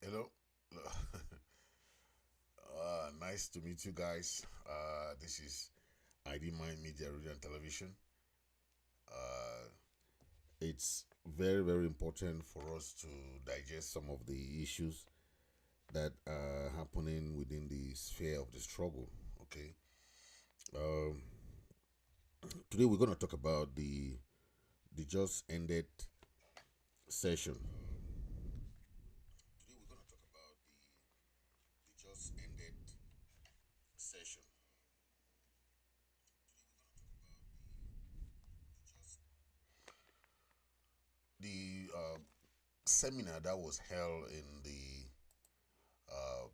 Hello. Nice to meet you guys. This is IMM Media, Radio and Television. Uh, it's very, very important for us to digest some of the issues that are happening within the sphere of the struggle. Okay. Um, Today we're going to talk about the just ended session. Today we're going to talk about the just ended session. The seminar that was held in the uh,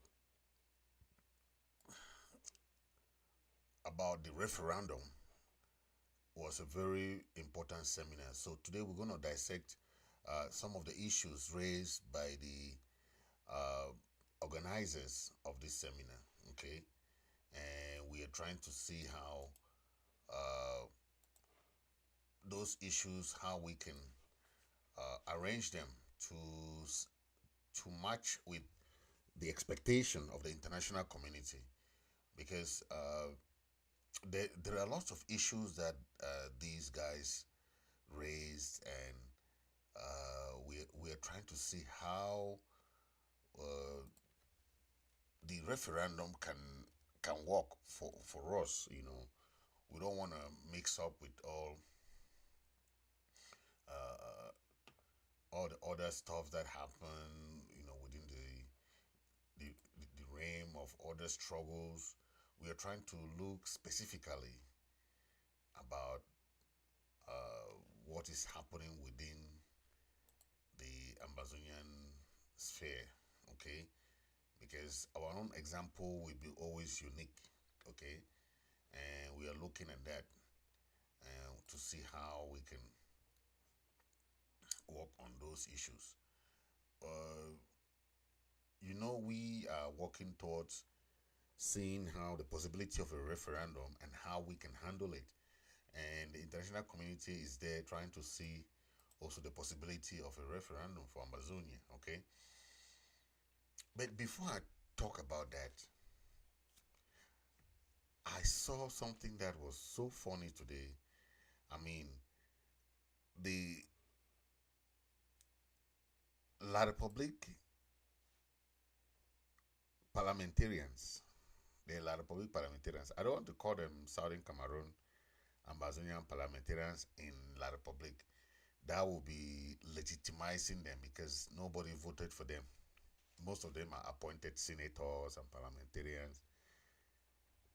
about the referendum was a very important seminar. So today we're going to dissect some of the issues raised by the uh, organizers of this seminar. Okay, and we are trying to see how uh, those issues, how we can arrange them to to match with the expectation of the international community, because there are lots of issues that these guys raised, and we're trying to see how uh, the referendum can work for us. We don't want to mix up with uh, all the other stuff that happen, within the realm of other struggles. We are trying to look specifically about what is happening within the Amazonian sphere, okay? Because our own example will be always unique, okay? And we are looking at that to see how we can work on those issues. Uh, we are working towards seeing how the possibility of a referendum and how we can handle it. And the international community is there trying to see also the possibility of a referendum for Amazonia, okay? But before I talk about that, I saw something that was so funny today. I mean, the La Republique parliamentarians, the La Republique parliamentarians, I don't want to call them Southern Cameroon Ambazonian parliamentarians in La Republique. That will be legitimizing them because nobody voted for them. Most of them are appointed senators and parliamentarians.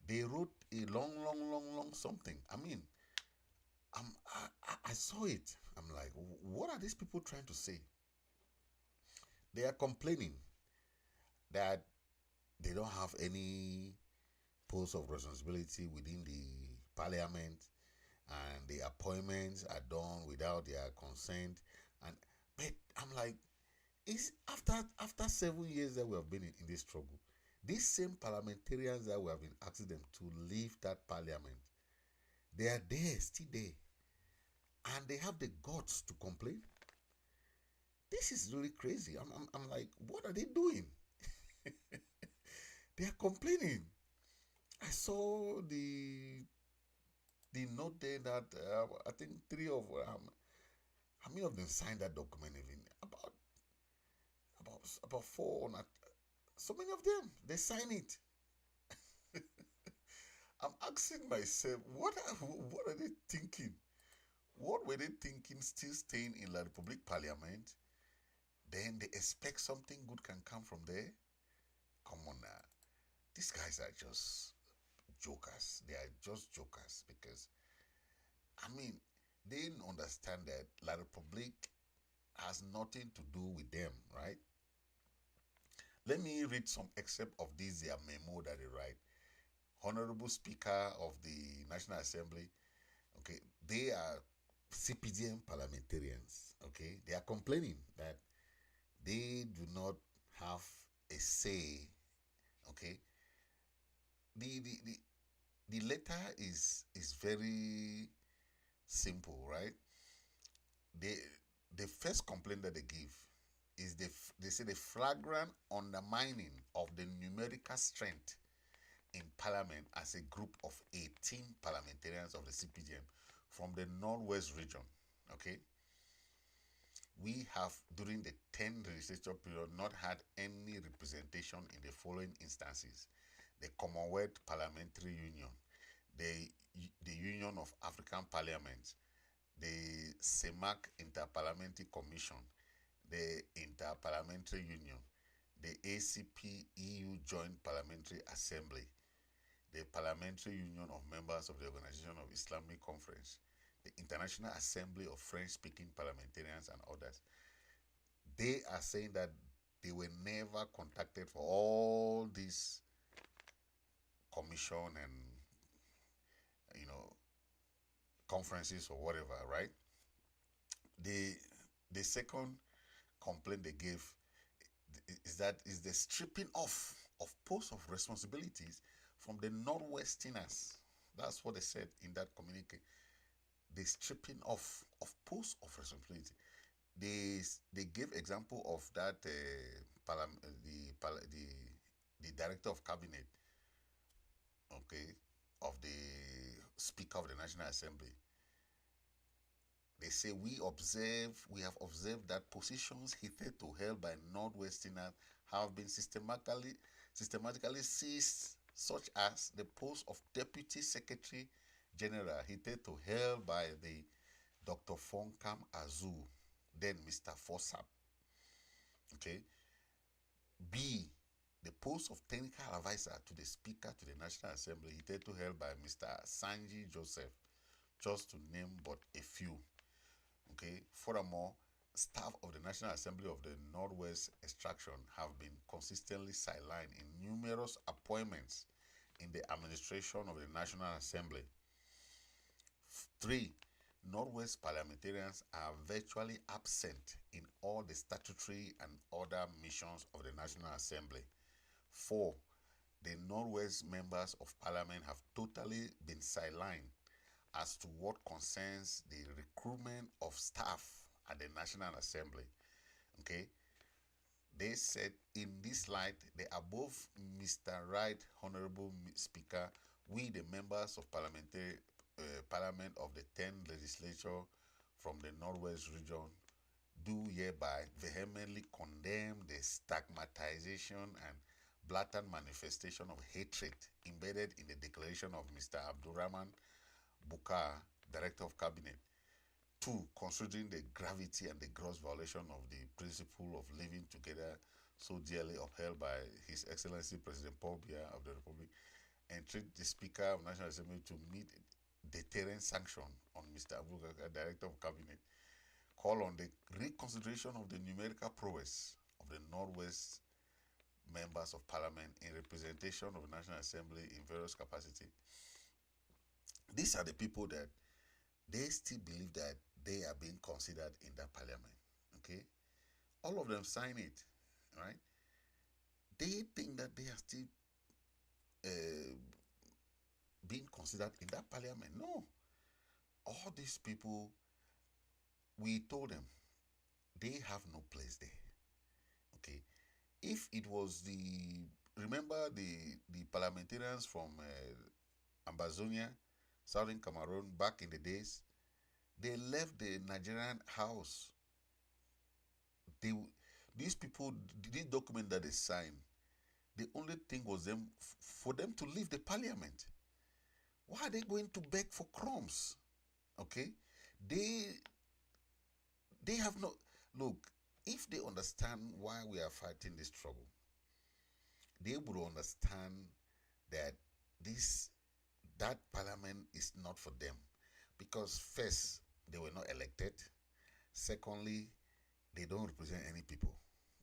They wrote a long, long, long, long something. I mean, I saw it. I'm like, what are these people trying to say? They are complaining that they don't have any post of responsibility within the parliament, and the appointments are done without their consent. And but I'm like, it's after 7 years that we have been in this struggle. These same parliamentarians that we have been asking them to leave that parliament, they are there, still there, and they have the guts to complain. This is really crazy. I'm like, what are they doing? They are complaining. I saw the note there that I think three of how many of them signed that document, even about four, not so many of them they sign it. I'm asking myself, what are they thinking? What were they thinking? Still staying in La Republic Parliament, then they expect something good can come from there. Come on now, these guys are just jokers. They are just jokers because I mean they didn't understand that La Republic has nothing to do with them, right? Let me read some excerpt of this their memo that they write. Honorable Speaker of the National Assembly, okay, they are CPDM parliamentarians, okay, they are complaining that they do not have a say, okay. The letter is very simple, right? They the first complaint that they give is they say the flagrant undermining of the numerical strength in parliament as a group of 18 parliamentarians of the CPGM from the Northwest region. Okay, we have during the 10 legislature period not had any representation in the following instances: the Commonwealth Parliamentary Union, the Union of African Parliaments, the CEMAC Interparliamentary Commission, the Interparliamentary Union, the ACP EU Joint Parliamentary Assembly, the Parliamentary Union of Members of the Organization of Islamic Conference, the International Assembly of French-speaking Parliamentarians, and others. They are saying that they were never contacted for all these commission and conferences or whatever, right? The second complaint they gave is the stripping off of posts of responsibilities from the Northwesterners. That's what they said in that communique. The stripping off of posts of responsibility. They gave example of that the director of cabinet, okay, of the Speaker of the National Assembly. They say we have observed that positions hitherto held by Northwesterners have been systematically seized, such as the post of Deputy Secretary General hitherto held by the Dr. Fonkam Azu, then Mr. Fossap. Okay. B, the post of technical advisor to the Speaker to the National Assembly hitherto held by Mr. Sanji Joseph, just to name but a few. Okay. Furthermore, staff of the National Assembly of the Northwest Extraction have been consistently sidelined in numerous appointments in the administration of the National Assembly. 3. Northwest parliamentarians are virtually absent in all the statutory and other missions of the National Assembly. 4. The Northwest members of Parliament have totally been sidelined as to what concerns the recruitment of staff at the National Assembly. Okay. They said, in this light, the above Mr. Right Honorable Speaker, we the members of Parliament of the 10th legislature from the Northwest region do hereby vehemently condemn the stigmatization and blatant manifestation of hatred embedded in the declaration of Mr. Abdurrahman Bukar, Director of Cabinet. 2. Considering the gravity and the gross violation of the principle of living together so dearly upheld by His Excellency President Paul Biya of the Republic, entreat the Speaker of National Assembly to meet deterrent sanction on Mr. Abubakar, Director of Cabinet. Call on the reconsideration of the numerical prowess of the Northwest members of Parliament in representation of the National Assembly in various capacity. These are the people that they still believe that they are being considered in that parliament. Okay? All of them sign it, right? They think that they are still being considered in that parliament. No. All these people, we told them, they have no place there. Okay? If it was remember the parliamentarians from Ambazonian, Southern Cameroon, back in the days, they left the Nigerian house. These people, this document that they signed, the only thing was for them to leave the parliament. Why are they going to beg for crumbs? Okay? They have no... Look, if they understand why we are fighting this trouble, they would understand that that parliament is not for them. Because first, they were not elected. Secondly, they don't represent any people.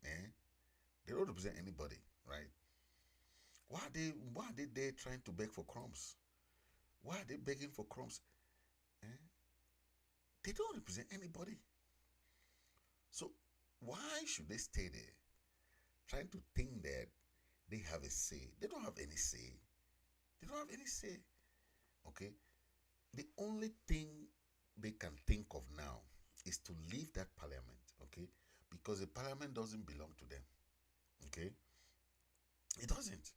They don't represent anybody, right? Why are they there trying to beg for crumbs? Why are they begging for crumbs? They don't represent anybody. So why should they stay there trying to think that they have a say? They don't have any say. They don't have any say. Okay? The only thing they can think of now is to leave that parliament, okay? because the parliament doesn't belong to them. Okay, it doesn't.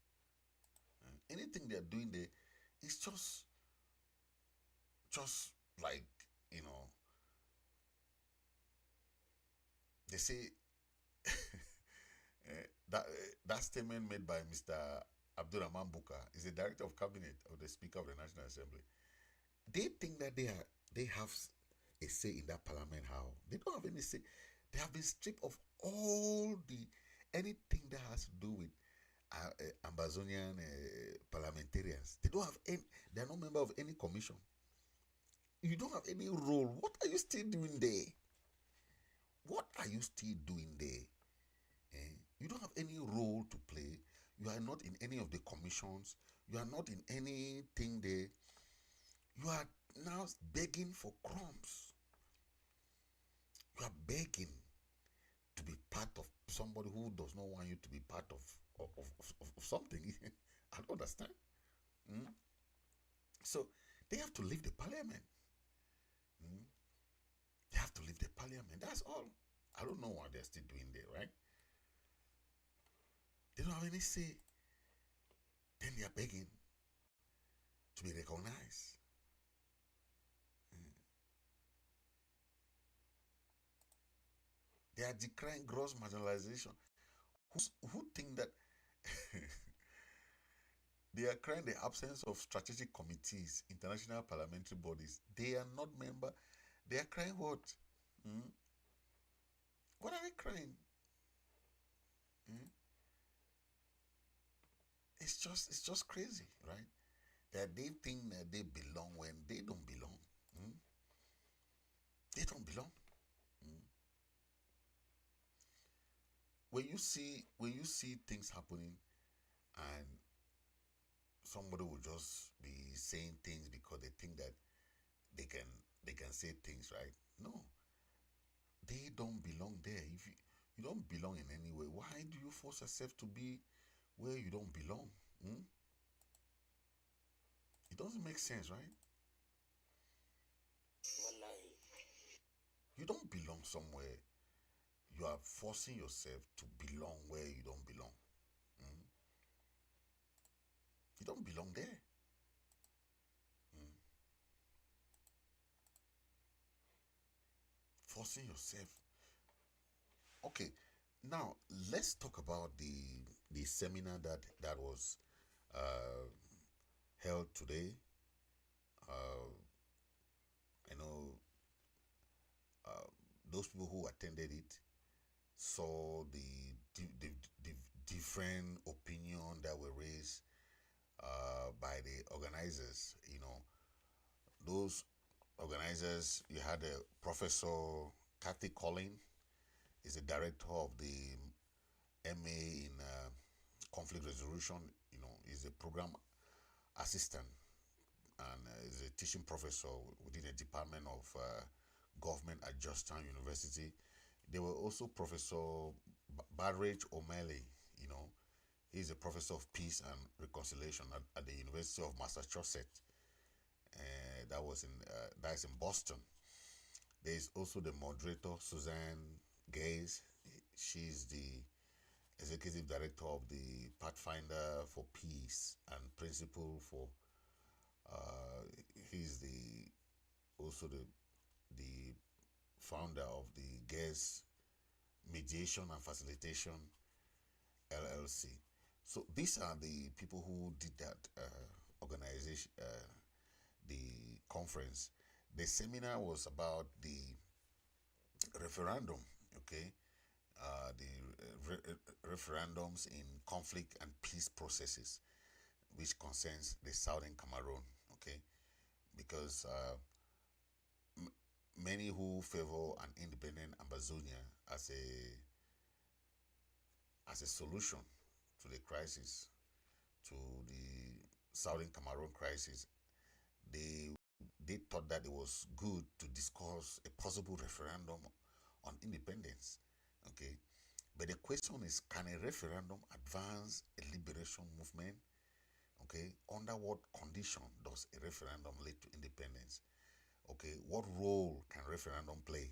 Anything they're doing there is just like, you know, they say that statement made by Mr. Abdurrahman Buka is the director of cabinet of the Speaker of the National Assembly. They think that they have a say in that parliament. How? They don't have any say. They have been stripped of all the anything that has to do with Ambazonian parliamentarians. They don't have any. They are not member of any commission. You don't have any role. What are you still doing there? What are you still doing there? You don't have any role to play. You are not in any of the commissions. You are not in anything there. You are now begging for crumbs. You are begging to be part of somebody who does not want you to be part of something. I don't understand. Mm? So they have to leave the parliament. Mm? They have to leave the parliament. That's all. I don't know what they're still doing there, right? They don't have any say. Then they are begging to be recognized. They are decrying gross marginalization. Who think that they are crying the absence of strategic committees, international parliamentary bodies? They are not member. They are crying what? Hmm? What are they crying? Hmm? It's just crazy, right? That they think that they belong when they don't belong. Hmm? They don't belong. Hmm? When you see things happening and somebody will just be saying things because they think that they can they can say things, right? No, they don't belong there. If you don't belong in any way, why do you force yourself to be where you don't belong? Hmm? It doesn't make sense, right? You don't belong somewhere. You are forcing yourself to belong where you don't belong. Hmm? You don't belong there. Hmm? Forcing yourself. Okay, now let's talk about the seminar that was uh, held today. Uh, I know uh, those people who attended it saw the different opinion that were raised by the organizers. You know, those organizers. You had a Professor Kathy Collin, is the director of the MA in conflict resolution. You know, is a program assistant and is a teaching professor within the Department of Government at Georgetown University. There were also Professor Barrage O'Malley. You know, he's a professor of peace and reconciliation at the University of Massachusetts. That's in Boston. There is also the moderator Suzanne Gaze. She's the executive director of the Pathfinder for Peace and Principle for. Uh, he's the also the founder of the Gaze Mediation and Facilitation LLC. So these are the people who did that organization, the conference. The seminar was about the referendum, okay, the referendums in conflict and peace processes, which concerns the southern Cameroon, okay, because many who favor an independent Ambazonia as a solution to the crisis, to the southern Cameroon crisis, they they thought that it was good to discuss a possible referendum on independence. Okay, but the question is, can a referendum advance a liberation movement? Okay, under what condition does a referendum lead to independence? Okay, what role can referendum play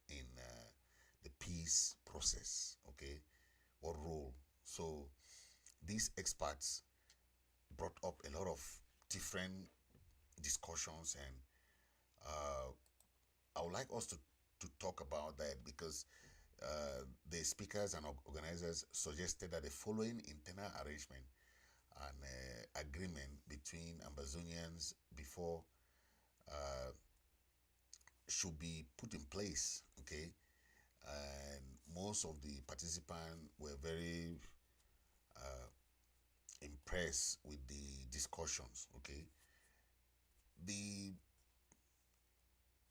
in the peace process. Okay, what role? So these experts brought up a lot of different discussions, and uh, I would like us to talk about that because the speakers and organizers suggested that the following internal arrangement and agreement between Ambazonians before uh, should be put in place. Okay, and most of the participants were very uh, impressed with the discussions. Okay, the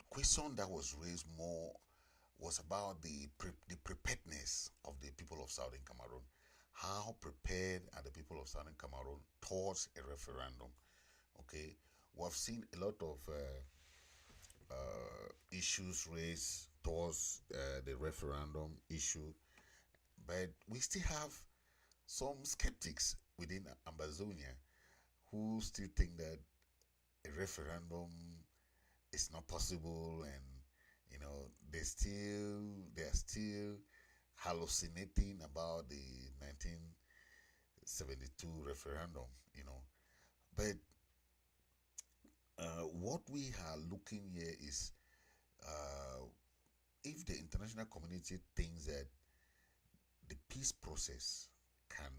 question that was raised more was about the preparedness of the people of Southern Cameroon. How prepared are the people of Southern Cameroon towards a referendum? Okay, we have seen a lot of issues raised towards the referendum issue, but we still have some skeptics within Ambazonia who still think that a referendum is not possible, and they are still hallucinating about the 1972 referendum. But what we are looking here is uh, if the international community thinks that the peace process can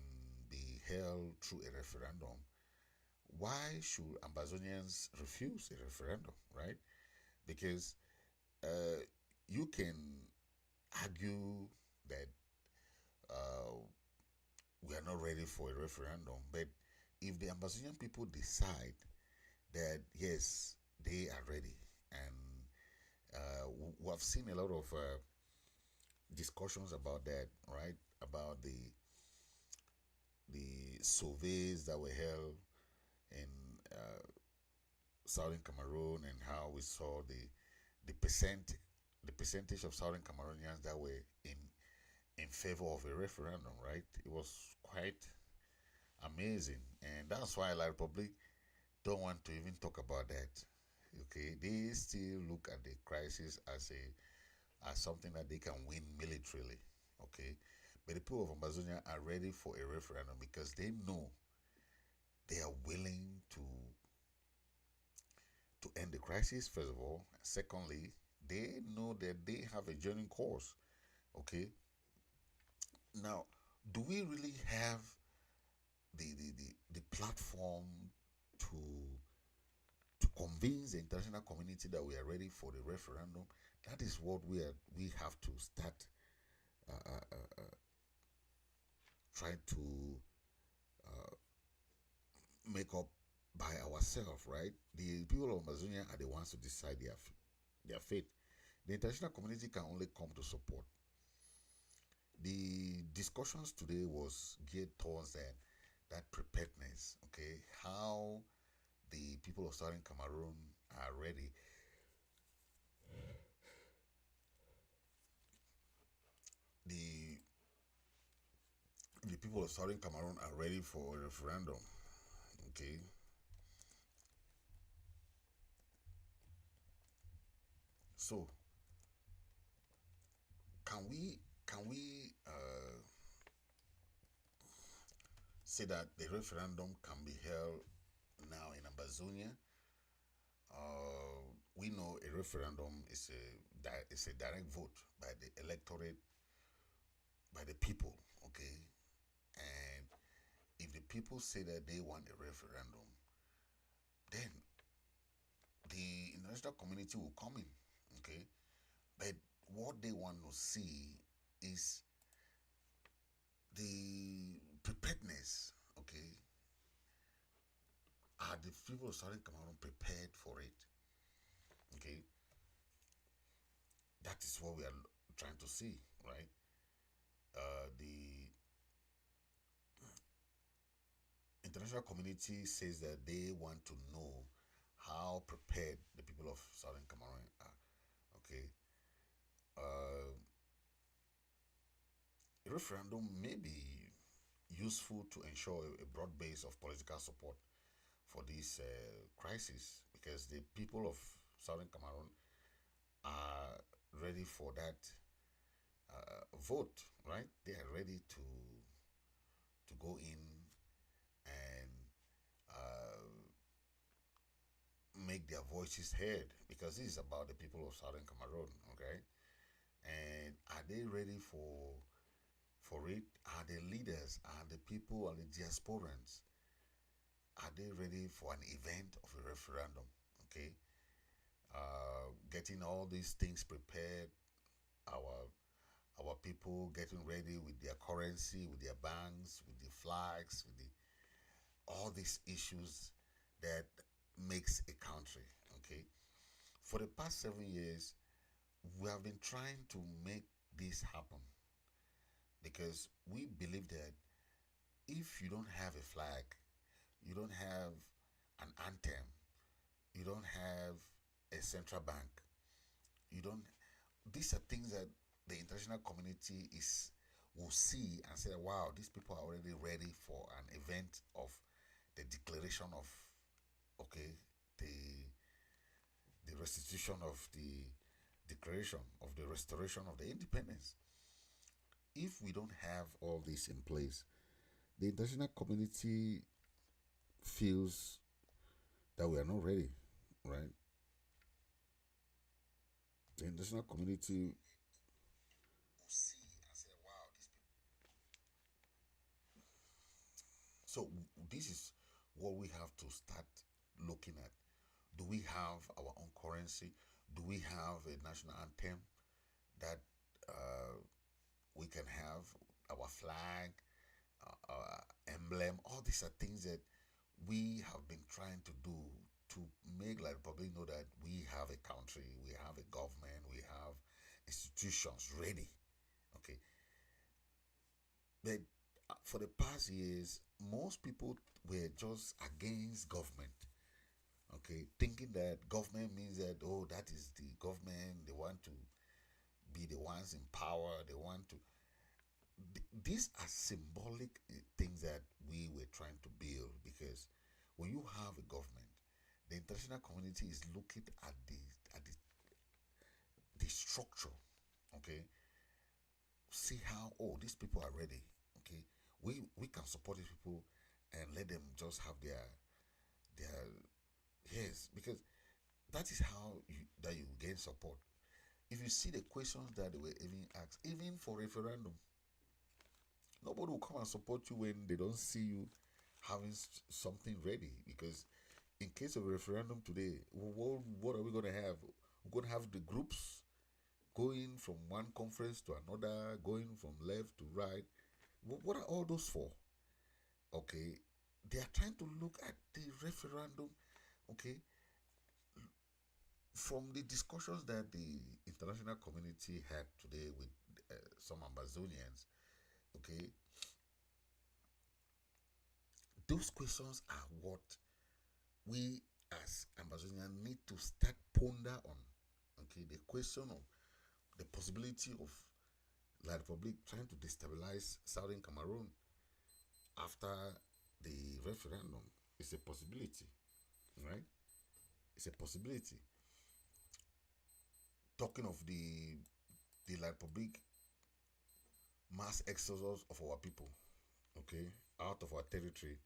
be held through a referendum, why should Ambazonians refuse a referendum, right? Because uh, you can argue that uh, we are not ready for a referendum, but if the Amazonian people decide that yes, they are ready, and we have seen a lot of discussions about that, right? About the surveys that were held in uh, Southern Cameroon, and how we saw the percent the percentage of Southern Cameroonians that were in favor of a referendum, right? It was quite amazing, and that's why La Republic don't want to even talk about that. Okay, they still look at the crisis as something that they can win militarily. Okay, but the people of Amazonia are ready for a referendum because they know they are willing to end the crisis. First of all, secondly, they know that they have a journey course. Okay, now do we really have the platform to to convince the international community that we are ready for the referendum? That is what we have to start uh, uh, uh, uh, trying to uh, make up by ourselves, right? The people of Amazonia are the ones to decide their fate. The international community can only come to support. The discussions today was geared towards that preparedness. Okay, how the people of Southern Cameroon are ready. The the people of Southern Cameroon are ready for a referendum. Okay, so can we say that the referendum can be held now in Ambazonia? We know a referendum is a direct vote by the electorate, by the people. Okay, and if the people say that they want a referendum, then the international community will come in. Okay, but what they want to see is the preparedness. Okay, are the people of Southern Cameroon prepared for it? Okay, that is what we are trying to see, right? The international community says that they want to know how prepared the people of Southern Cameroon are. Okay, uh, a referendum may be useful to ensure a broad base of political support for this crisis, because the people of Southern Cameroon are ready for that vote, right? They are ready to go in and uh, make their voices heard, because this is about the people of Southern Cameroon, okay? And are they ready for it? Are the leaders, are the people, are the diasporans, are they ready for an event of a referendum? Okay, getting all these things prepared, our our people getting ready with their currency, with their banks, with the flags, with the all these issues that makes a country. Okay, for the past 7 years, we have been trying to make this happen, because we believe that if you don't have a flag, you don't have an anthem, you don't have a central bank, you don't, these are things that the international community is will see and say, wow, these people are already ready for an event of the declaration of, okay, the the restitution of the declaration of the restoration of the independence. If we don't have all this in place, the international community feels that we are not ready, right? The international community will see and say, wow, these people. So this is what we have to start looking at. Do we have our own currency? Do we have a national anthem that uh, we can have our flag, our emblem? All these are things that we have been trying to do to make like Republic know that we have a country, we have a government, we have institutions ready. Okay, but for the past years, most people were just against government. Okay, thinking that government means that, oh, that is the government, they want to be the ones in power, they want to. These are symbolic things that we were trying to build, because when you have a government, the international community is looking at the structure. Okay, see how, oh, these people are ready. Okay, we can support these people and let them just have their yes, because that is how you gain support. If you see the questions that they were even asked, even for referendum, nobody will come and support you when they don't see you having something ready. Because in case of a referendum today, what are we going to have? We're going to have the groups going from one conference to another, going from left to right. What are all those for? Okay, they are trying to look at the referendum. Okay, from the discussions that the international community had today with some Ambazonians, okay, those questions are what we as Ambazonians need to start ponder on. Okay, the question of the possibility of La Republic trying to destabilize Southern Cameroon after the referendum is a possibility, right? It's a possibility. Talking of the La Republic mass exodus of our people, okay, out of our territory,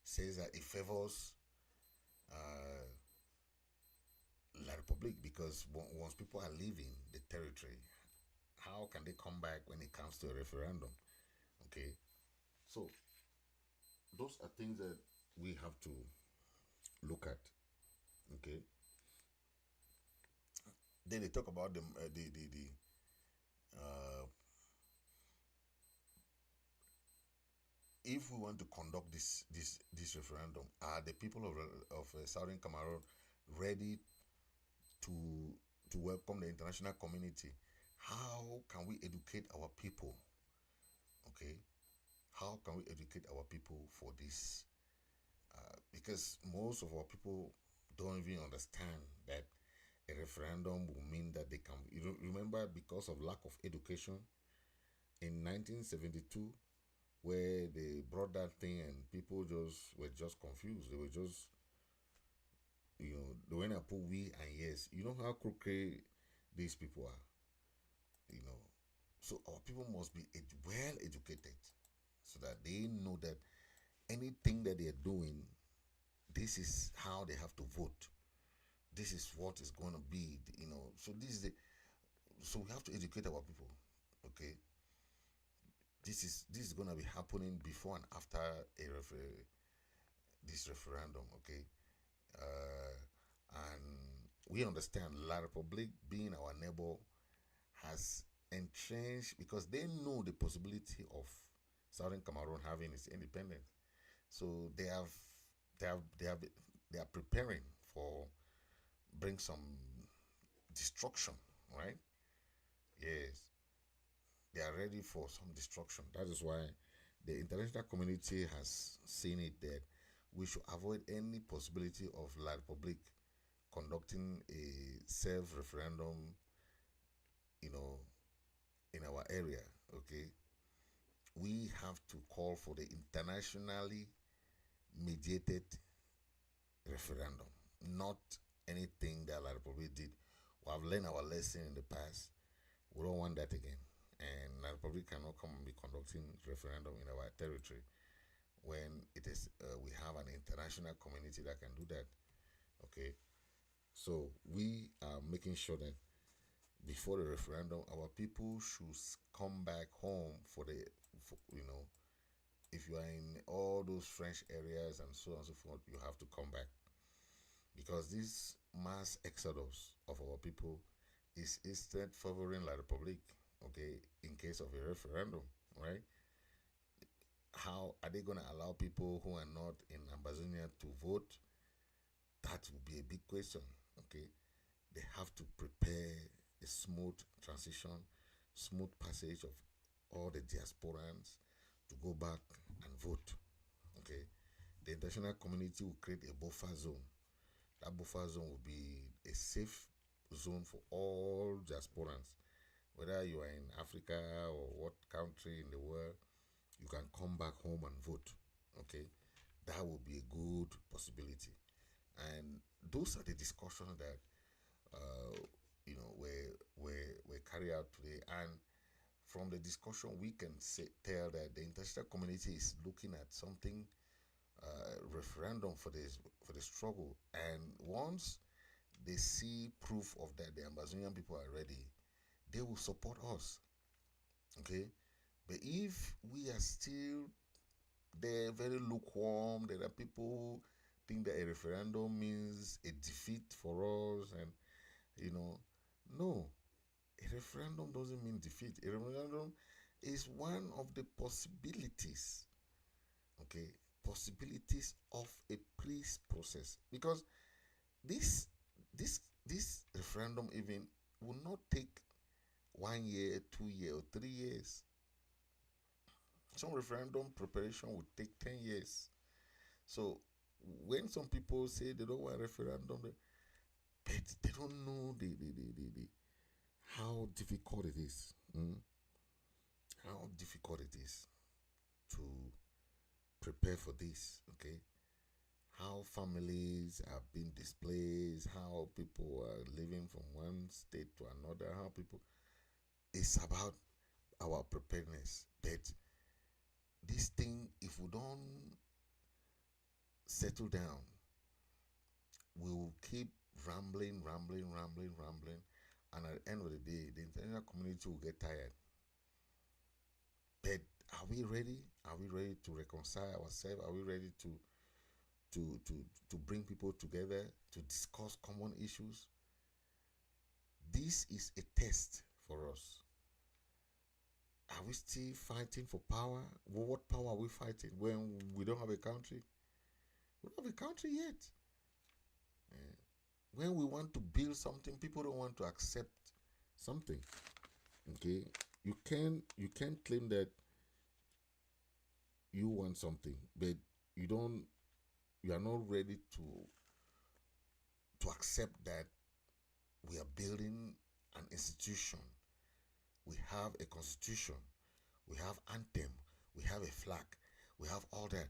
says that it favors uh, La Republic, because once people are leaving the territory, how can they come back when it comes to a referendum? Okay, so those are things that we have to look at. Okay, then they talk about uh, if we want to conduct this referendum, are the people of Southern Cameroon ready to to welcome the international community? How can we educate our people? Okay, how can we educate our people for this? Because most of our people don't even understand that a referendum will mean that they can. You remember, because of lack of education in 1972, where they brought that thing and people just were just confused. They were just, they went and put we and yes. You know how crooked these people are, you know. So our people must be well educated so that they know that anything that they are doing, this is how they have to vote. This is what is going to be, So so we have to educate our people. Okay, this is going to be happening before and after this referendum. Okay, and we understand La Republic, being our neighbor, has entrenched because they know the possibility of Southern Cameroon having its independence. So they have, they have, they are preparing for bring some destruction, right? Yes, they are ready for some destruction. That is why the international community has seen it that we should avoid any possibility of La Republic conducting a self referendum, you know, in our area. Okay, we have to call for the internationally mediated referendum, not anything that La Republic did. We have learned our lesson in the past. We don't want that again. And La Republic cannot come and be conducting referendum in our territory when it is we have an international community that can do that. Okay, so we are making sure that before the referendum, our people should come back home for, if you are in all those French areas and so on and so forth, you have to come back because this mass exodus of our people is instead favoring La Republic, okay, in case of a referendum, right? How are they going to allow people who are not in Ambazonia to vote? That will be a big question, okay? They have to prepare a smooth transition, smooth passage of all the diasporans to go back and vote, okay? The international community will create a buffer zone. That buffer zone will be a safe zone for all diasporans, whether you are in Africa or what country in the world, you can come back home and vote. Okay, that will be a good possibility, and those are the discussions that were carried out today. And from the discussion, we can tell that the international community is looking at something referendum for the struggle, and once they see proof of that, the Amazonian people are ready, they will support us. Okay, but if we are still there, very lukewarm, there are people who think that a referendum means a defeat for us, and no, a referendum doesn't mean defeat. A referendum is one of the possibilities, okay, possibilities of a peace process, because this this referendum even will not take 1 year, 2 year, or 3 years. Some referendum preparation would take 10 years. So when some people say they don't want referendum, but they don't know the how difficult it is. How difficult it is to prepare for this. Okay, how families are being displaced, how people are living from one state to another, how people. It's about our preparedness. But this thing, if we don't settle down, we will keep rambling, and at the end of the day, the international community will get tired. But are we ready? Are we ready to reconcile ourselves? Are we ready to to bring people together to discuss common issues? This is a test for us. Are we still fighting for power? Well, what power are we fighting when we don't have a country? We don't have a country yet. Eh, when we want to build something, people don't want to accept something. Okay, you can't claim that you want something, but you don't. You are not ready to accept that we are building an institution. We have a constitution. We have anthem. We have a flag. We have all that.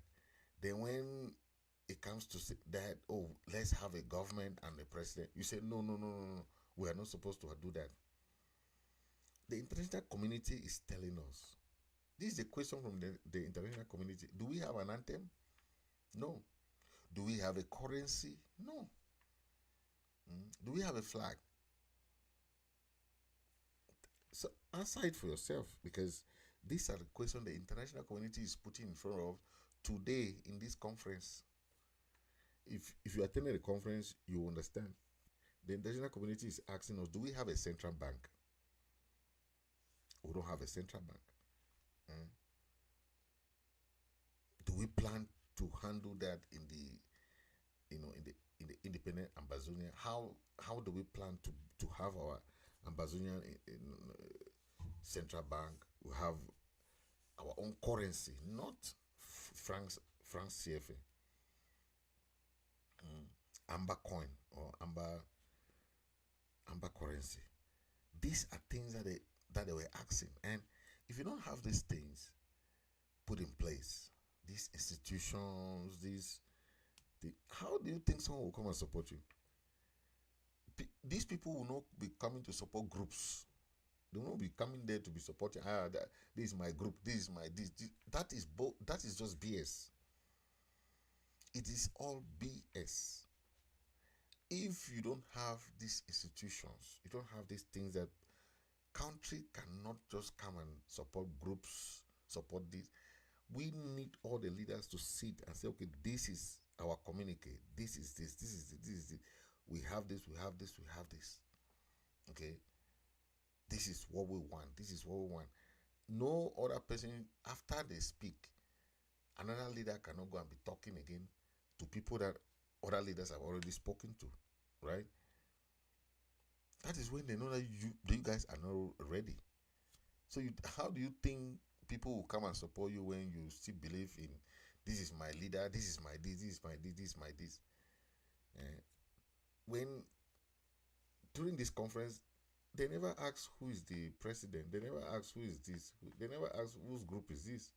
Then when it comes to that, oh, let's have a government and a president, you say no. We are not supposed to do that. the international community is telling us. This is a question from the international community. Do we have an anthem? No. Do we have a currency? No. Do we have a flag? So answer it for yourself, because these are the questions the international community is putting in front of today in this conference. If you attended the conference, you understand. The international community is asking us, do we have a central bank? We don't have a central bank. Do we plan to handle that in the in the independent Ambazonian? How do we plan to have our Ambazonian central bank? We have our own currency, not francs CFA, amber coin or amber currency. These are things that they were asking, and if you don't have these things put in place, these institutions, how do you think someone will come and support you? These people will not be coming to support groups. They will not be coming there to be supporting. This is my group. This is my this. That is just BS. It is all BS. If you don't have these institutions, you don't have these things, that country cannot just come and support groups, support this. We need all the leaders to sit and say, okay, this is our communique. This is this. This is this. We have this. We have this. We have this. Okay. This is what we want. This is what we want. No other person, after they speak, another leader cannot go and be talking again to people that other leaders have already spoken to, right? That is when they know that you guys are not ready. So how do you think people will come and support you when you still believe in, this is my leader, this is my this is my this is my this? When during this conference, they never ask who is the president. They never ask who is this. They never ask whose group is this.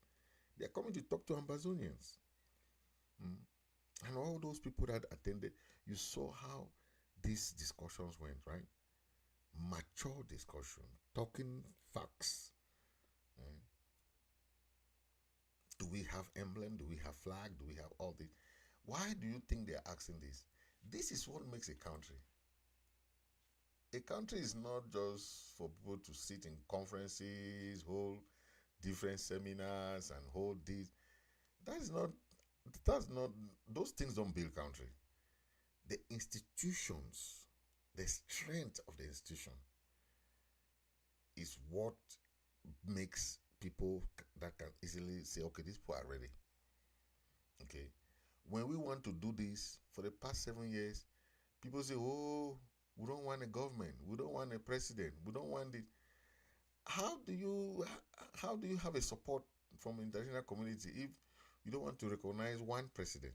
They are coming to talk to Ambazonians. And all those people that attended, you saw how these discussions went, right? Mature discussion, talking facts. Do we have emblem? Do we have flag? Do we have all this? Why do you think they're asking this? This is what makes a country. A country is not just for people to sit in conferences, hold different seminars and hold this. That's not, those things don't build country. The institutions, the strength of the institution is what makes people that can easily say, okay, these people are ready. Okay. When we want to do this, for the past 7 years, people say, oh, we don't want a government. We don't want a president. We don't want it. How do you have a support from the international community if you don't want to recognize one president?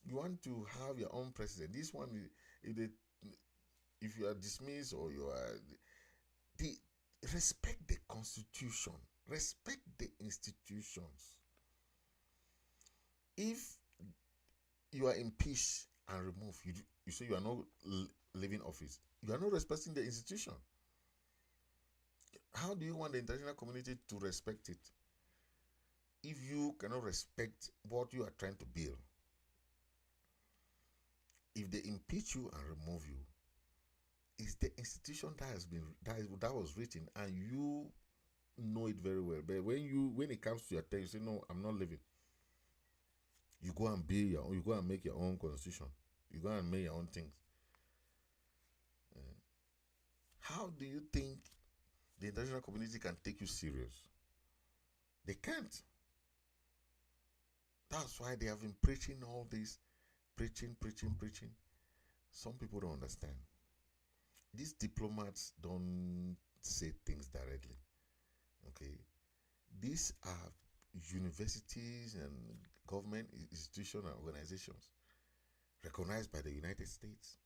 You want to have your own president. This one, if you are dismissed or you are, respect the constitution, respect the institutions. If you are impeached and removed, you say you are not leaving office, you are not respecting the institution. How do you want the international community to respect it if you cannot respect what you are trying to build? If they impeach you and remove you, it's the institution that was written, and you know it very well. But when it comes to your turn, you say, no, I'm not leaving. You go and build your own, you go and make your own constitution. You go and make your own things. How do you think the international community can take you serious? They can't. That's why they have been preaching all this, preaching. Some people don't understand. These diplomats don't say things directly. Okay, these are universities and government institutions and organizations recognized by the United States.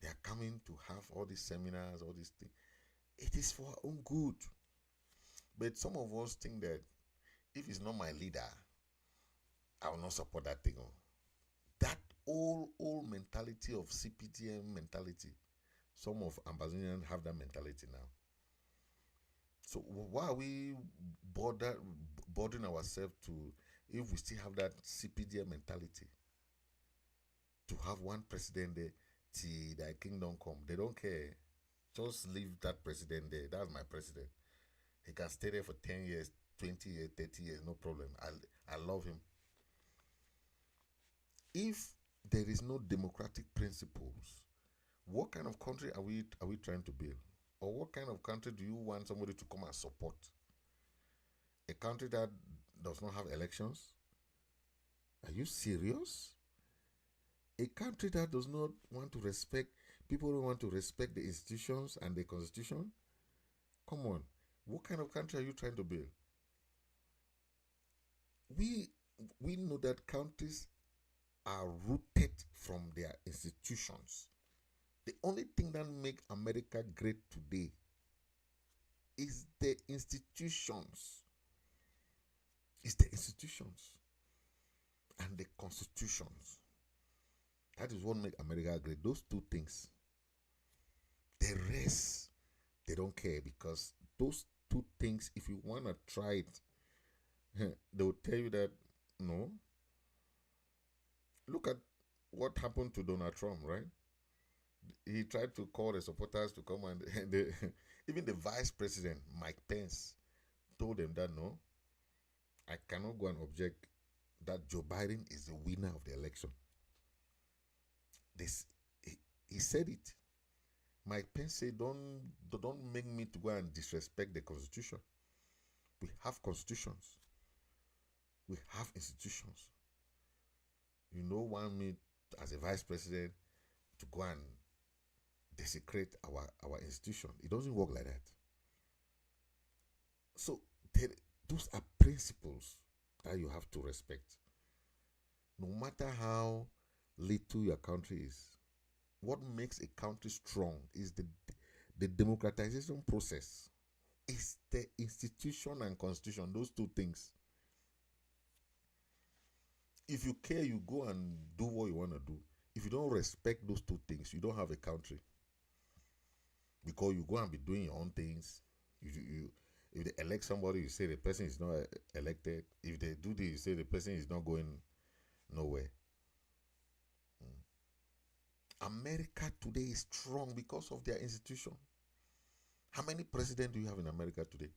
They are coming to have all these seminars, all these things. It is for our own good. But some of us think that if it's not my leader, I will not support that thing. That old mentality of CPTM mentality. Some of Ambazonians have that mentality now. So why are we bother bothering ourselves to, if we still have that CPDM mentality, to have one president there till their kingdom come? They don't care. Just leave that president there. That's my president. He can stay there for 10 years, 20 years, 30 years, no problem. I love him. If there is no democratic principles, what kind of country are we trying to build? Or what kind of country do you want somebody to come and support? A country that does not have elections? Are you serious? A country that does not want to respect, people don't want to respect the institutions and the constitution? Come on. What kind of country are you trying to build? We we know that countries are rooted from their institutions. The only thing that makes America great today is the institutions. It's the institutions and the constitutions. That is what makes America great. Those two things. The rest, they don't care, because those two things, if you want to try it, they will tell you that no. Look at what happened to Donald Trump, right? He tried to call the supporters to come and even the vice president, Mike Pence, told them that no, I cannot go and object that Joe Biden is the winner of the election. This he said it. Mike Pence said, don't make me to go and disrespect the Constitution. We have constitutions. We have institutions. You don't want me as a vice president to go and desecrate our institution. It doesn't work like that. So those are principles that you have to respect. No matter how little your country is, what makes a country strong is the democratization process. It's the institution and constitution, those two things. If you care, you go and do what you want to do. If you don't respect those two things, you don't have a country. Because you go and be doing your own things. If they elect somebody, you say the person is not elected. If they do this, you say the person is not going nowhere. America today is strong because of their institution. How many presidents do you have in America today?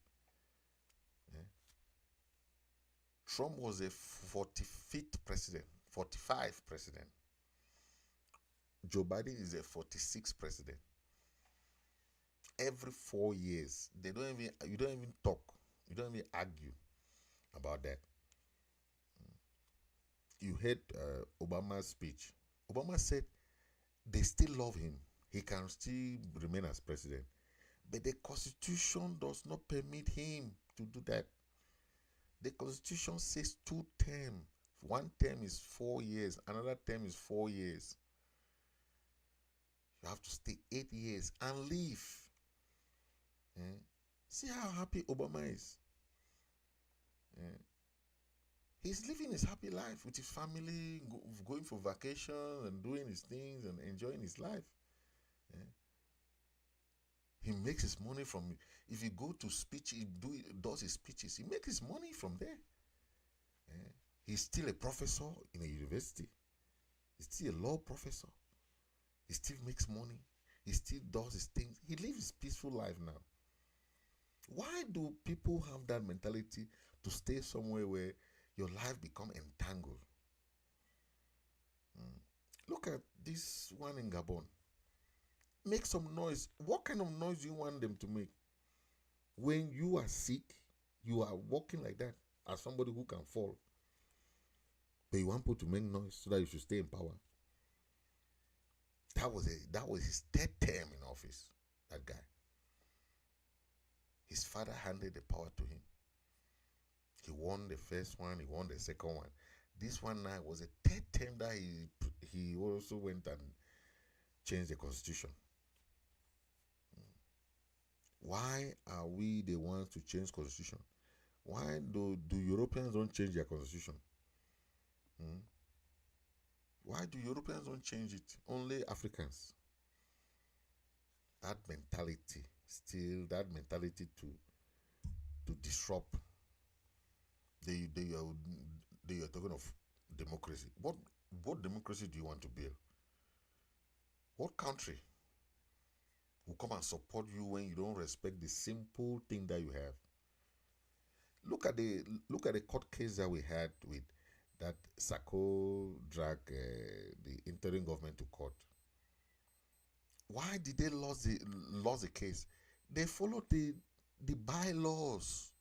Trump was a 45th president, 45 president. Joe Biden is a 46th president. Every 4 years, you don't even talk, you don't even argue about that. You heard Obama's speech. Obama said they still love him. He can still remain as president. But the Constitution does not permit him to do that. The Constitution says 2 terms. One term is 4 years. Another term is 4 years. You have to stay 8 years and leave. See how happy Obama is. He's living his happy life with his family, going for vacation and doing his things and enjoying his life. He makes his money from, if he go to speech, does his speeches, he makes his money from there. He's still a professor in a university. He's still a law professor. He still makes money. He still does his things. He lives his peaceful life now. Why do people have that mentality to stay somewhere where your life become entangled? Look at this one in Gabon. Make some noise. What kind of noise do you want them to make? When you are sick, you are walking like that as somebody who can fall. But you want people to make noise so that you should stay in power. That was his 3rd term in office, that guy. His father handed the power to him. He won the first one, he won the second one. This one now was a 3rd term that he also went and changed the constitution. Why are we the ones to change constitution? Why do Europeans don't change their constitution? Why do Europeans don't change it? Only Africans. That mentality, still that mentality to to disrupt. They are talking of democracy. What democracy do you want to build? What country will come and support you when you don't respect the simple thing that you have? Look at the court case that we had with that Sako drag the interim government to court. Why did they lose the case? They followed the bylaws.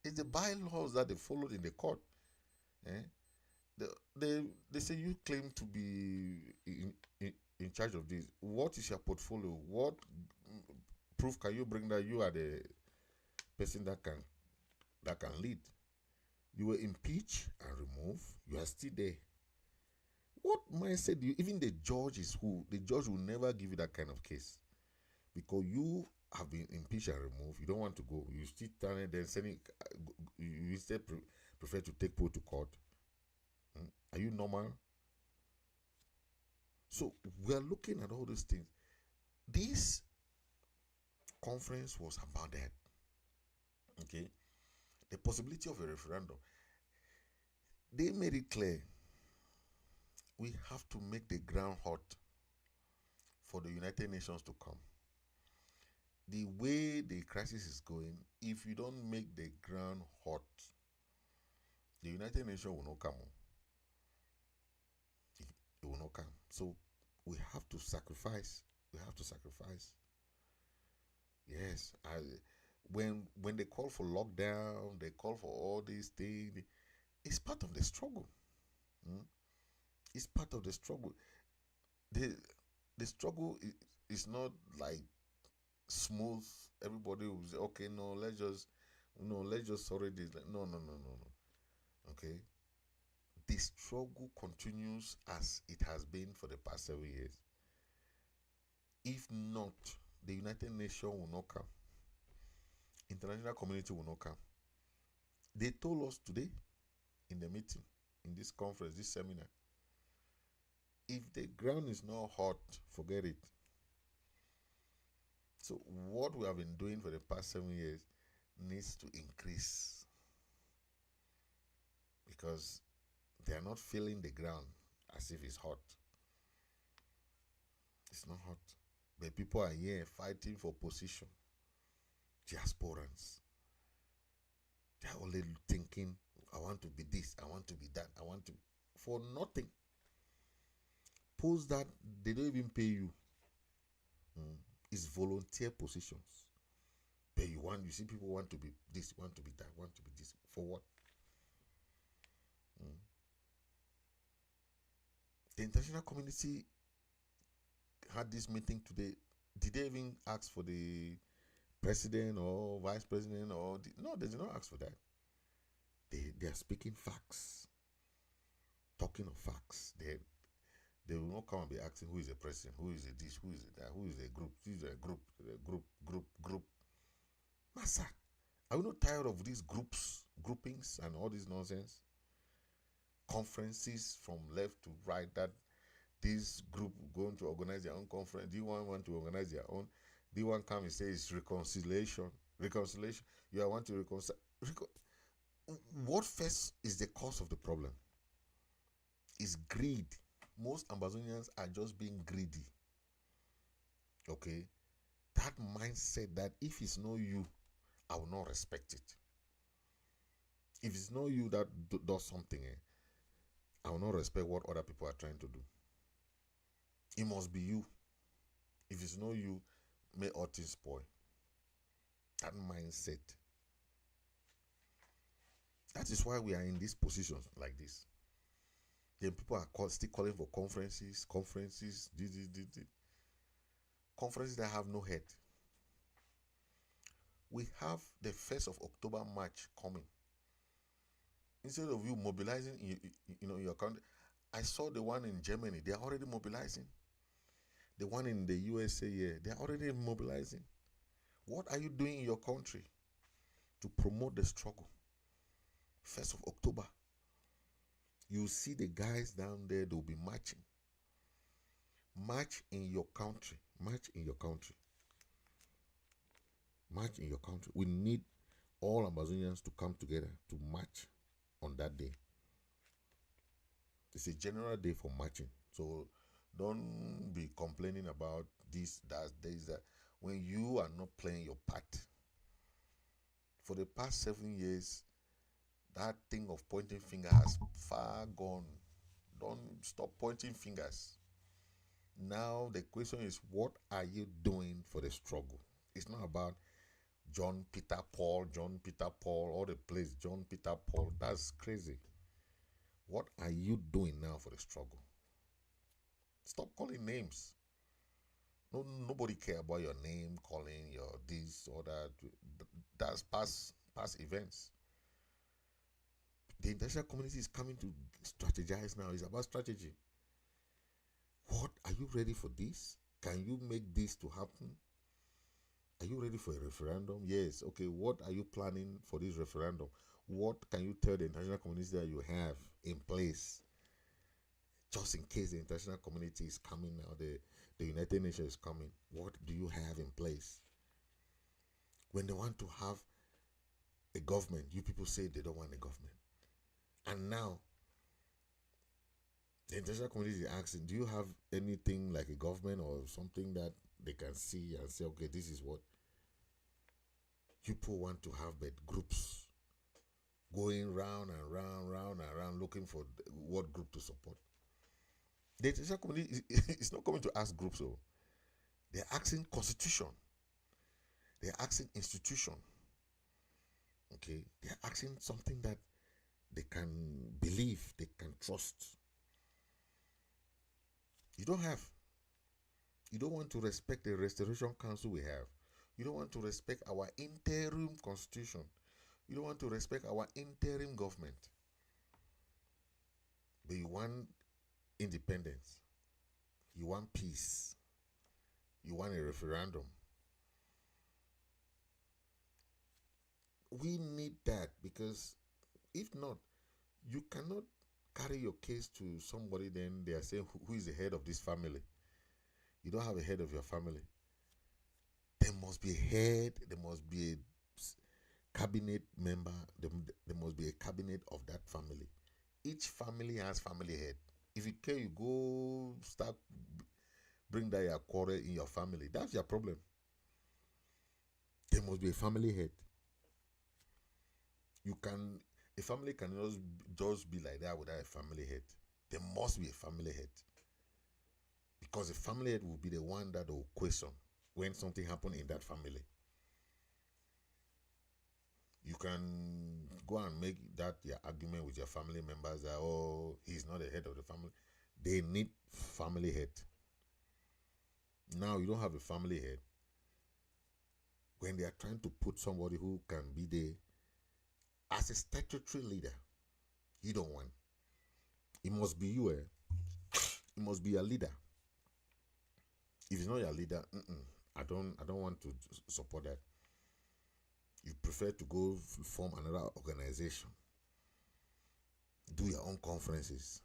It's the bylaws that they followed in the court. Eh? They say you claim to be in charge of this. What is your portfolio? What proof can you bring that you are the person that can lead? You were impeached and removed. You are still there. What mindset do you? Even the judge is who? The judge will never give you that kind of case because you have been impeached and removed. You don't want to go. You still turn then sending. You instead prefer to take people to court. Are you normal? So we are looking at all these things. This conference was about that. Okay, the possibility of a referendum. They made it clear. We have to make the ground hot for the United Nations to come. The way the crisis is going, if you don't make the ground hot, the United Nations will not come. It will not come. So we have to sacrifice. We have to sacrifice. Yes, when they call for lockdown, they call for all these things. It's part of the struggle. It's part of the struggle. The struggle is not like smooth. Everybody will say, okay, let's just sorry this. No. Okay. The struggle continues as it has been for the past 7 years. If not, the United Nations will not come. International community will not come. They told us today in the meeting, in this conference, this seminar, if the ground is not hot, forget it. So what we have been doing for the past 7 years needs to increase because they are not feeling the ground as if it's hot. It's not hot. But people are here fighting for position. Diasporans. They are only thinking, I want to be this, I want to be that, I want to, for nothing. Post that they don't even pay you. It's volunteer positions. But you see people want to be this, want to be that, want to be this. For what? The international community had this meeting today. Did they even ask for the president or vice president no, they did not ask for that. They are speaking facts, talking of facts. They will not come and be asking who is the president, who is the this, who is the that, who is the group, who is the group. Massa, are we not tired of these groupings and all this nonsense? Conferences from left to right that this group going to organize their own conference. Do you want to organize their own? Do you want to come and say it's reconciliation? You want to reconcile. What first is the cause of the problem? It's greed. Most Ambazonians are just being greedy. Okay? That mindset that if it's not you, I will not respect it. If it's not you that does something, I will not respect what other people are trying to do. It must be you. If it's not you, may all things spoil. That mindset. That is why we are in these positions like this. Then people are still calling for conferences, this. Conferences that have no head. We have the 1st of October march coming. Instead of you mobilizing in your country, I saw the one in Germany. They are already mobilizing. The one in the USA here, they are already mobilizing. What are you doing in your country to promote the struggle? 1st of October. You see the guys down there, they'll be marching. March in your country. March in your country. March in your country. We need all Ambazonians to come together to march on that day. It's a general day for marching. So don't be complaining about this, that, this, that, when you are not playing your part. For the past 7 years, that thing of pointing finger has far gone. Don't stop pointing fingers. Now the question is, what are you doing for the struggle? It's not about John Peter Paul, all the place, John Peter Paul. That's crazy. What are you doing now for the struggle? Stop calling names. No, nobody care about your name, calling your this or that. That's past events. The international community is coming to strategize now. It's about strategy. What are you ready for this? Can you make this to happen? Are you ready for a referendum? Yes. Okay, what are you planning for this referendum? What can you tell the international community that you have in place? Just in case the international community is coming now, the United Nations is coming. What do you have in place? When they want to have a government, you people say they don't want a government. And now, the international community is asking, do you have anything like a government or something that they can see and say, okay, this is what people want to have, but groups going round and round looking for what group to support. The international community is not coming to ask groups, so they're asking constitution. They're asking institution. Okay, they're asking something that they can believe, they can trust. You don't have. You don't want to respect the Restoration Council we have. You don't want to respect our interim constitution. You don't want to respect our interim government. But you want independence. You want peace. You want a referendum. We need that, because if not, you cannot carry your case to somebody, then they are saying, who is the head of this family? You don't have a head of your family. There must be a head, there must be a cabinet member, there must be a cabinet of that family. Each family has family head. If you care, you go start bring that your quarrel in your family. That's your problem. There must be a family head. A family cannot just be like that without a family head. There must be a family head. Because the family head will be the one that will question when something happened in that family. You can go and make that your argument with your family members that, oh, he's not the head of the family. They need family head. Now you don't have a family head. When they are trying to put somebody who can be there as a statutory leader, you don't want. It must be you, It must be a leader. If it's not your leader, I don't want to support that. You prefer to go form another organization, do your own conferences,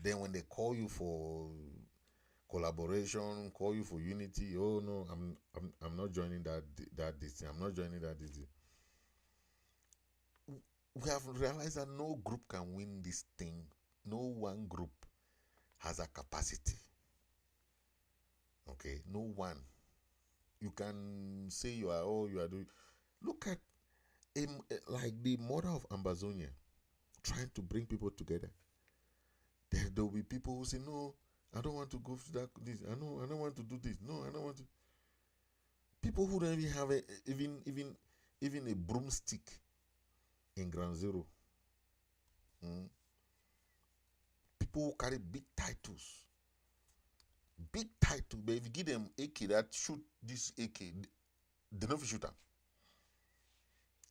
then when they call you for collaboration, call you for unity, oh no, I'm not joining that this thing. I'm not joining that this thing. We have realized that no group can win this thing. No one group has a capacity. Okay, no one. You can say you are doing. Look at like the mother of Ambazonia trying to bring people together. There will be people who say, no, I don't want to go to that. This, I don't want to do this. No, I don't want to. People who don't even have even a broomstick in Ground Zero. People who carry big titles. Big title, but if you give them AK that shoot this AK, they don't shoot them.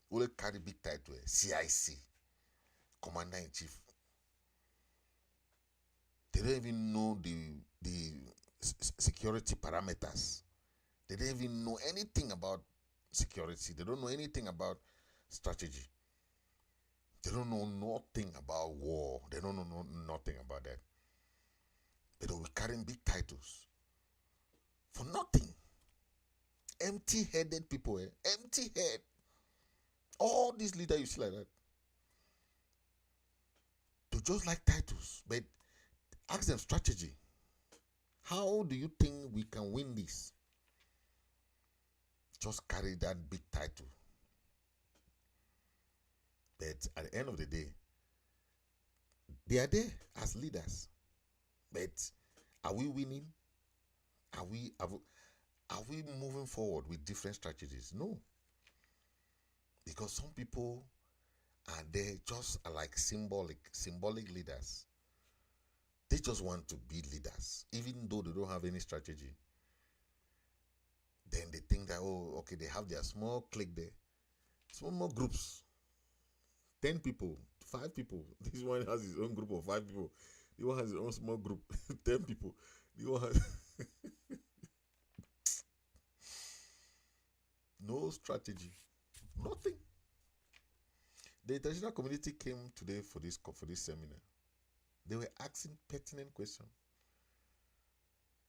Only carry big title, CIC, Commander in Chief. They don't even know the security parameters. They don't even know anything about security. They don't know anything about strategy. They don't know nothing about war. They don't know nothing about that. But they will be carrying big titles for nothing. Empty-headed people, empty head. All these leaders you see like that, they just like titles, but ask them strategy. How do you think we can win this? Just carry that big title. But at the end of the day, they are there as leaders. But are we winning? Are we moving forward with different strategies? No. Because some people are there just like symbolic leaders. They just want to be leaders, even though they don't have any strategy. Then they think that, oh, okay, they have their small clique there, small groups, 10 people, 5 people. This one has his own group of 5 people. The one has his own small group, 10 people. The one has no strategy, nothing. The international community came today for this seminar. They were asking pertinent questions.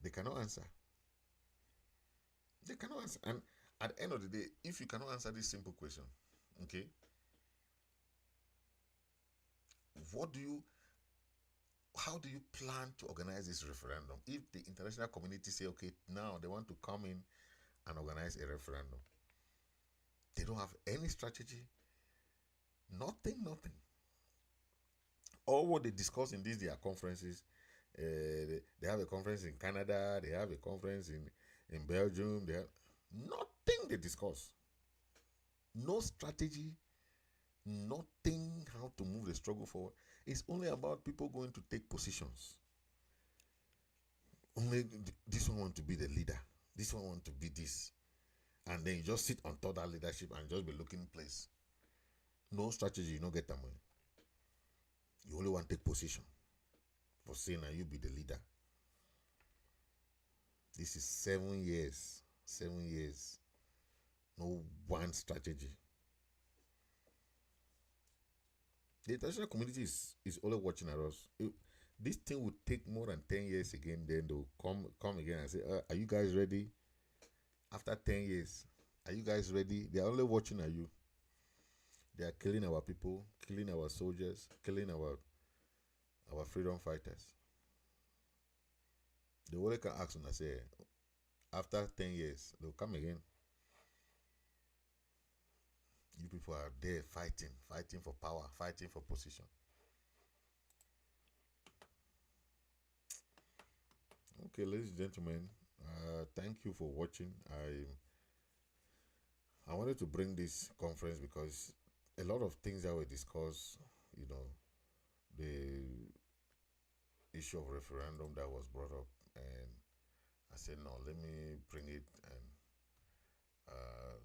They cannot answer. They cannot answer. And at the end of the day, if you cannot answer this simple question, okay, how do you plan to organize this referendum? If the international community say, okay, now they want to come in and organize a referendum, they don't have any strategy, nothing. All what they discuss in their conferences, they have a conference in Canada, they have a conference in Belgium, they have nothing they discuss. No strategy, nothing how to move the struggle forward. It's only about people going to take positions. Only this one want to be the leader. This one want to be this. And then you just sit on top of that leadership and just be looking place. No strategy, you don't get that money. You only want to take position for saying that you be the leader. This is 7 years. 7 years. No one strategy. The international community is only watching at us. This thing will take more than 10 years again. Then they'll come again and say, are you guys ready? After 10 years, are you guys ready? They are only watching at you. They are killing our people, killing our soldiers, killing our freedom fighters. They only can ask and say, after 10 years, they'll come again. You people are there fighting for power, fighting for position. Okay, ladies and gentlemen, thank you for watching. I wanted to bring this conference because a lot of things that were discussed, the issue of referendum that was brought up, and I said, no, let me bring it and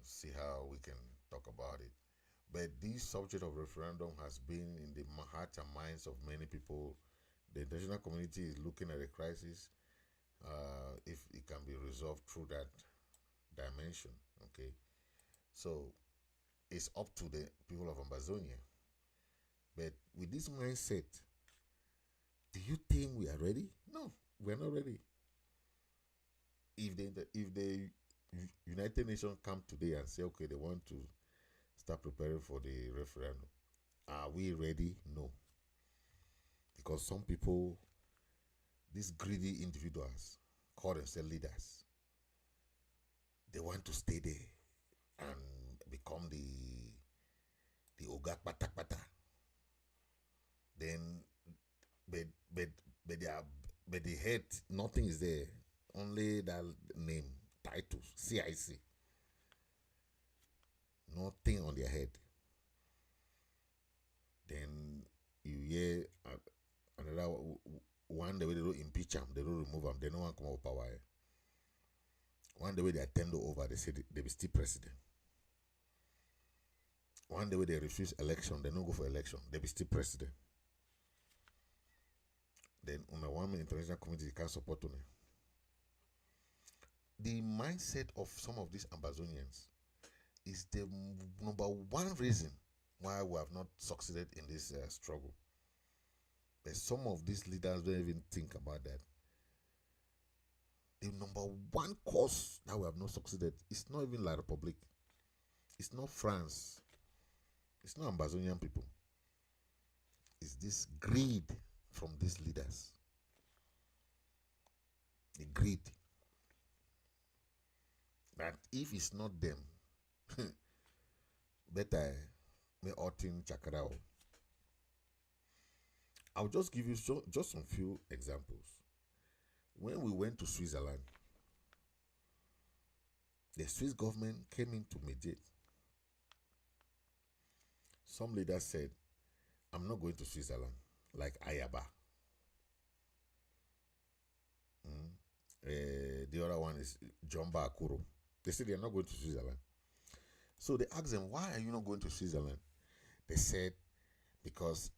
see how we can talk about it. But this subject of referendum has been in the hearts and minds of many people. The international community is looking at the crisis, if it can be resolved through that dimension. Okay, so it's up to the people of Ambazonia. But with this mindset, do you think we are ready? No, we're not ready. If the United Nations come today and say, okay, they want to start preparing for the referendum, are we ready? No. Because some people, these greedy individuals, call themselves leaders. They want to stay there and become the Oga Pata Pata. Then, but the head, nothing is there. Only that name, titles, CIC. Nothing on their head. Then you hear another one, the way they don't impeach them, they don't remove them, they don't want to come over power. One, the way they attend over, they say they be still president. One, the way they refuse election, they don't go for election, they be still president. Then on a 1 minute international community can't support on it. The mindset of some of these Ambazonians is the number one reason why we have not succeeded in this struggle. But some of these leaders don't even think about that. The number one cause that we have not succeeded is not even La Republique. It's not France. It's not Ambazonian people. It's this greed from these leaders. The greed that if it's not them, better me outing chakarao. I'll just give you just some few examples. When we went to Switzerland, the Swiss government came in to mediate. Some leaders said, I'm not going to Switzerland, like Ayaba. The other one is Jomba Akuro. They said they're not going to Switzerland. So they asked them, why are you not going to Switzerland? They said, because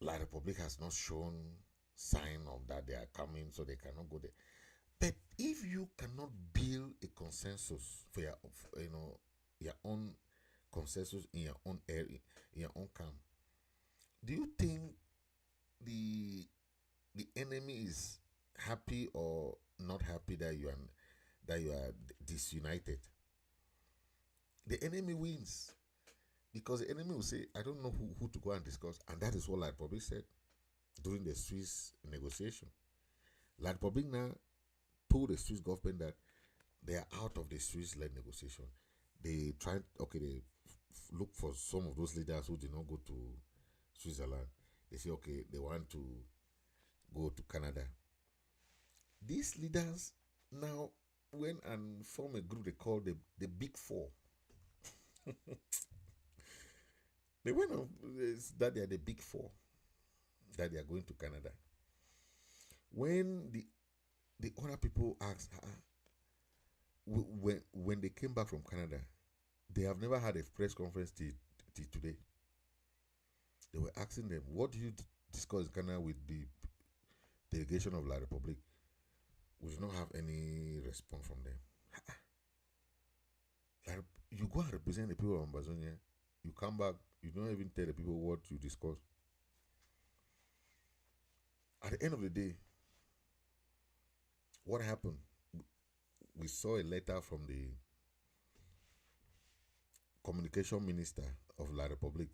La Republic has not shown sign of that they are coming, so they cannot go there. But if you cannot build a consensus for your own consensus in your own area, in your own camp, do you think the enemy is happy or not happy that you are disunited? The enemy wins, because the enemy will say, I don't know who to go and discuss, and that is what La Republic said during the Swiss negotiation. La Republic now told the Swiss government that they are out of the Swiss-led negotiation. They look for some of those leaders who did not go to Switzerland. They say, okay, they want to go to Canada. These leaders now went and form a group they call the Big Four. They went on that they are the Big Four, that they are going to Canada. When the other people asked, when they came back from Canada, they have never had a press conference till today. They were asking them, what do you discuss in Canada with the delegation of La Republic? We did not have any response from them. Like, you go and represent the people of Ambazonia, you come back, you don't even tell the people what you discuss. At the end of the day, what happened? We saw a letter from the communication minister of La Republic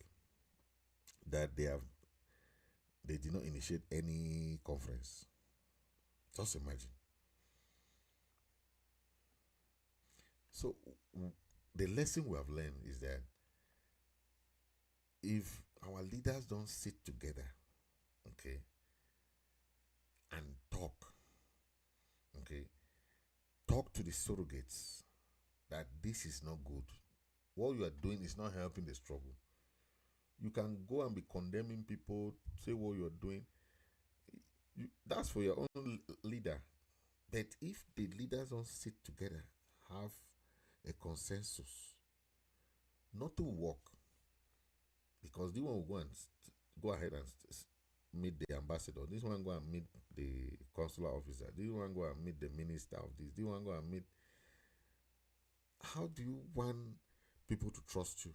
that they did not initiate any conference. Just imagine. So the lesson we have learned is that if our leaders don't sit together, okay, and talk to the surrogates that this is not good. What you are doing is not helping the struggle. You can go and be condemning people, say what you are doing. That's for your own leader. But if the leaders don't sit together, have a consensus, nothing will work. Because this one will go ahead and meet the ambassador. This one go and meet the consular officer. This one go and meet the minister of this. This one go and meet. How do you want people to trust you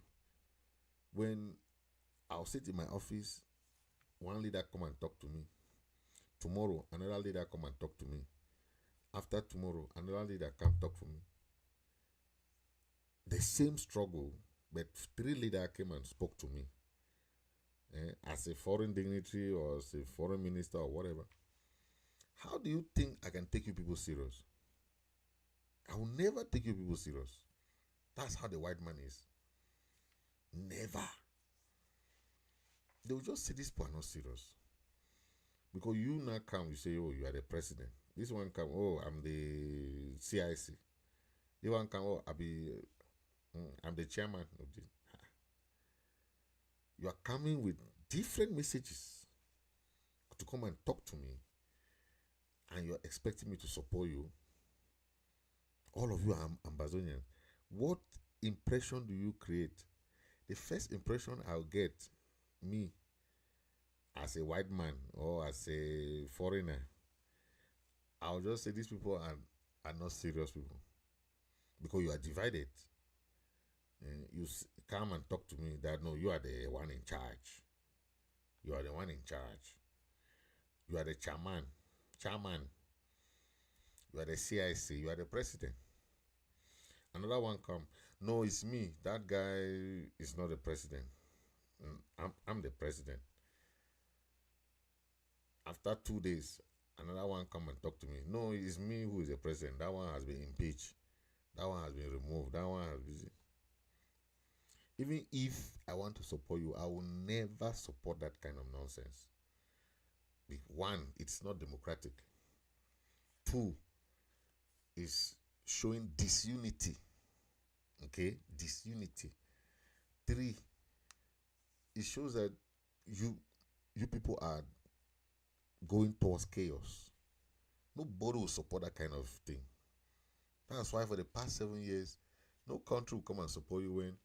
when I'll sit in my office, one leader come and talk to me, tomorrow another leader come and talk to me, after tomorrow another leader come talk for me? The same struggle, but 3 leaders came and spoke to me as a foreign dignitary or as a foreign minister or whatever. How do you think I can take you people serious? I will never take you people serious. That's how the white man is. Never. They will just say these people are not serious. Because you now come, you say, oh, you are the president. This one come, oh, I'm the CIC. This one come, oh, I'm the chairman of this. You are coming with different messages to come and talk to me, and you're expecting me to support you. All of you are Ambazonians. What impression do you create? The first impression I'll get, me, as a white man or as a foreigner, I'll just say these people are not serious people. Because you are divided. You come and talk to me that, no, you are the one in charge. You are the one in charge. You are the chairman. You are the CIC. You are the president. Another one come. No, it's me. That guy is not the president. I'm the president. After 2 days, another one come and talk to me. No, it's me who is the president. That one has been impeached. That one has been removed. That one has been. Even if I want to support you, I will never support that kind of nonsense. One, it's not democratic. Two, is showing disunity. Okay, disunity. Three, it shows that you people are going towards chaos. Nobody will support that kind of thing. That's why for the past 7 years, no country will come and support you when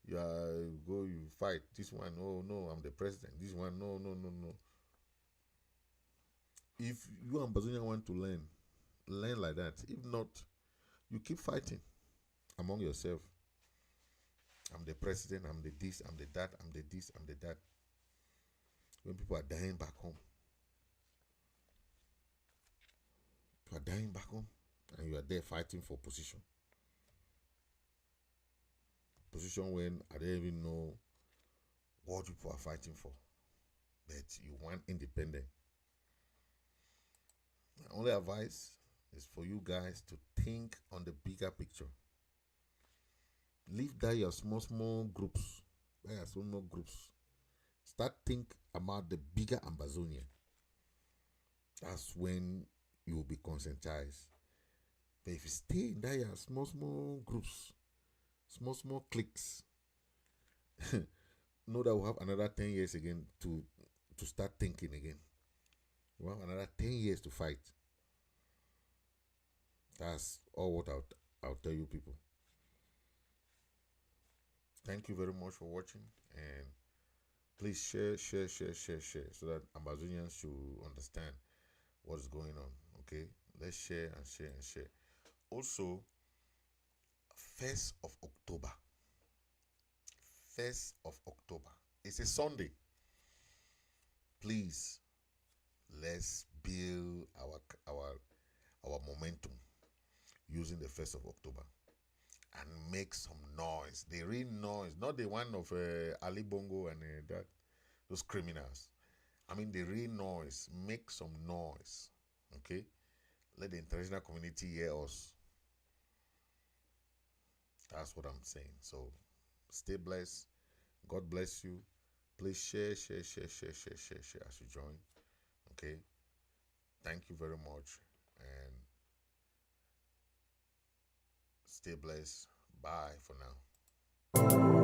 you fight. This one, oh no, I'm the president. This one, no, no, no, no. If you Ambazonian want to learn like that. If not, you keep fighting among yourself. I'm the president, I'm the this, I'm the that, I'm the this, I'm the that. When people are dying back home. You are dying back home and you are there fighting for position. Position when I don't even know what people are fighting for. But you want independent. My only advice is for you guys to think on the bigger picture. Leave that your small groups. Small groups. Start think about the bigger Ambazonian. That's when you will be conscientized. But if you stay in that your small groups, small cliques, know that we'll have another 10 years again to start thinking again. We'll have another 10 years to fight. That's all what I'll tell you people. Thank you very much for watching, and please share so that Ambazonians should understand what is going on. Okay, let's share and share. Also, 1st of October. 1st of October. It's a Sunday. Please, let's build our momentum using the 1st of October and make some noise. The real noise, not the one of Ali Bongo and those criminals. I mean the real noise. Make some noise. Okay? Let the international community hear us. That's what I'm saying. So stay blessed. God bless you. Please share as you join. Okay? Thank you very much. And stay blessed. Bye for now.